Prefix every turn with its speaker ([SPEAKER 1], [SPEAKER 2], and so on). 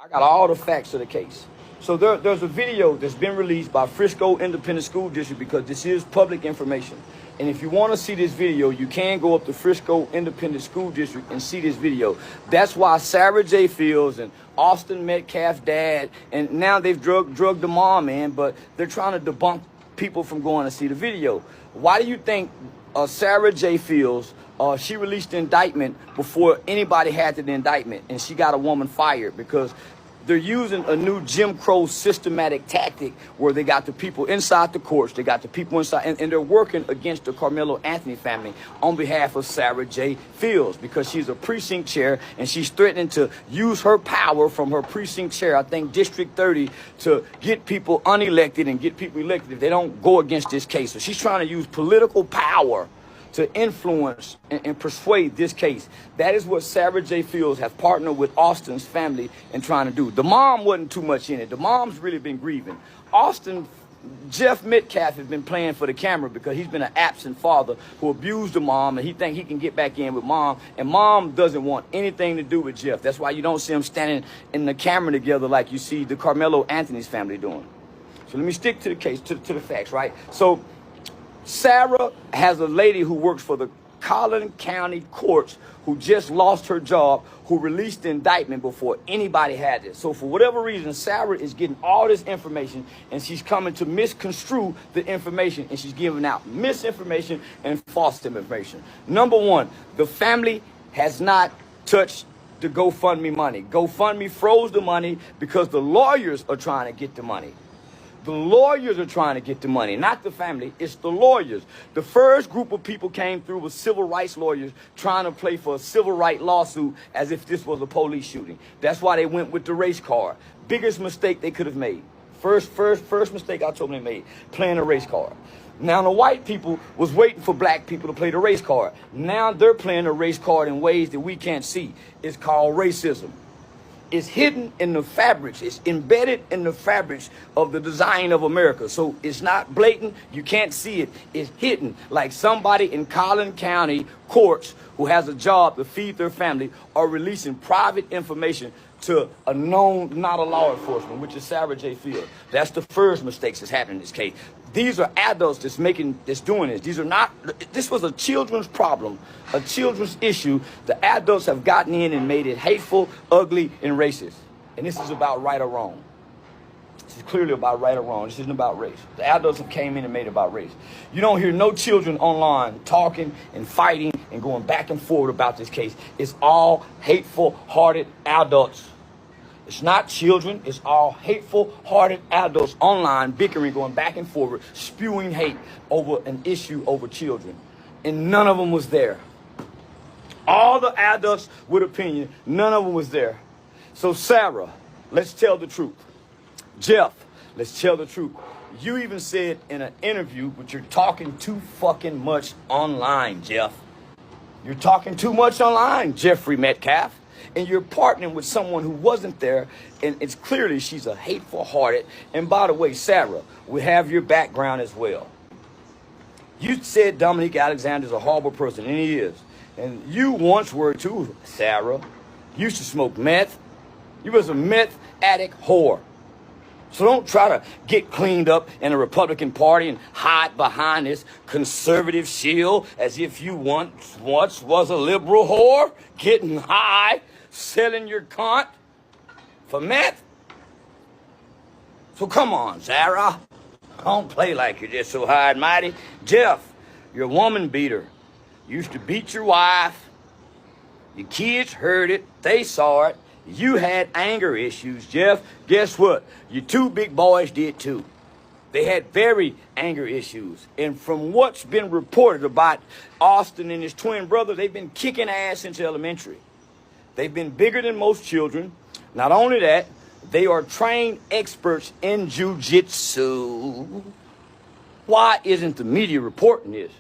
[SPEAKER 1] I got all the facts of the case. So there's a video that's been released by Frisco Independent School District because this is public information. And if you want to see this video, you can go up to Frisco Independent School District and see this video. That's why Sarah J. Fields and Austin Metcalf's dad, and now they've drugged the mom in, but they're trying to debunk people from going to see the video. Why do you think Sarah J. Fields, she released the indictment before anybody had the indictment, and she got a woman fired? Because they're using a new Jim Crow systematic tactic where they got the people inside the courts, they got the people inside, and they're working against the Karmelo Anthony family on behalf of Sarah J. Fields because she's a precinct chair and she's threatening to use her power from her precinct chair, I think District 30, to get people unelected and get people elected if they don't go against this case. So she's trying to use political power to influence and persuade this case. That is what Sarah J. Fields has partnered with Austin's family in trying to do. The mom wasn't too much in it. The mom's really been grieving. Jeff Metcalf has been playing for the camera because he's been an absent father who abused the mom, and he think he can get back in with mom, and mom doesn't want anything to do with Jeff. That's why you don't see them standing in the camera together like you see the Karmelo Anthony's family doing. So let me stick to the case, to the facts, right? So Sarah has a lady who works for the Collin County courts who just lost her job, who released the indictment before anybody had it. So for whatever reason, Sarah is getting all this information and she's coming to misconstrue the information, and she's giving out misinformation and false information. Number one, the family has not touched the GoFundMe money. GoFundMe froze the money because the lawyers are trying to get the money. The lawyers are trying to get the money, not the family. It's the lawyers. The first group of people came through was civil rights lawyers trying to play for a civil rights lawsuit as if this was a police shooting. That's why they went with the race card. Biggest mistake they could have made. First mistake I told them they made, playing a race card. Now the white people was waiting for black people to play the race card. Now they're playing the race card in ways that we can't see. It's called racism. It's hidden in the fabrics. It's embedded in the fabrics of the design of America. So it's not blatant. You can't see it. It's hidden. Like somebody in Collin County courts who has a job to feed their family are releasing private information to a known, not a law enforcement, which is Sarah J. Fields. That's the first mistake that's happened in this case. These are adults that's doing this. This was a children's problem, a children's issue. The adults have gotten in and made it hateful, ugly, and racist. And this is about right or wrong. This is clearly about right or wrong. This isn't about race. The adults have came in and made it about race. You don't hear no children online talking and fighting and going back and forward about this case. It's all hateful-hearted adults. It's not children. It's all hateful-hearted adults online bickering, going back and forward, spewing hate over an issue over children. And none of them was there. All the adults with opinion, none of them was there. So Sarah, let's tell the truth. Jeff, let's tell the truth. You even said in an interview, but you're talking too fucking much online, Jeff. You're talking too much online, Jeffrey Metcalf. And you're partnering with someone who wasn't there, and it's clearly she's a hateful-hearted. And by the way, Sarah, we have your background as well. You said Dominique Alexander's a horrible person, and he is. And you once were too, Sarah. You used to smoke meth. You was a meth addict whore. So don't try to get cleaned up in the Republican Party and hide behind this conservative shield as if you once was a liberal whore, getting high, selling your cunt for meth. So come on, Sarah. Don't play like you're just so high and mighty. Jeff, you're a woman beater. You used to beat your wife. Your kids heard it. They saw it. You had anger issues, Jeff. Guess what? Your two big boys did too. They had very anger issues. And from what's been reported about Austin and his twin brother, they've been kicking ass since elementary. They've been bigger than most children. Not only that, they are trained experts in jiu-jitsu. Why isn't the media reporting this?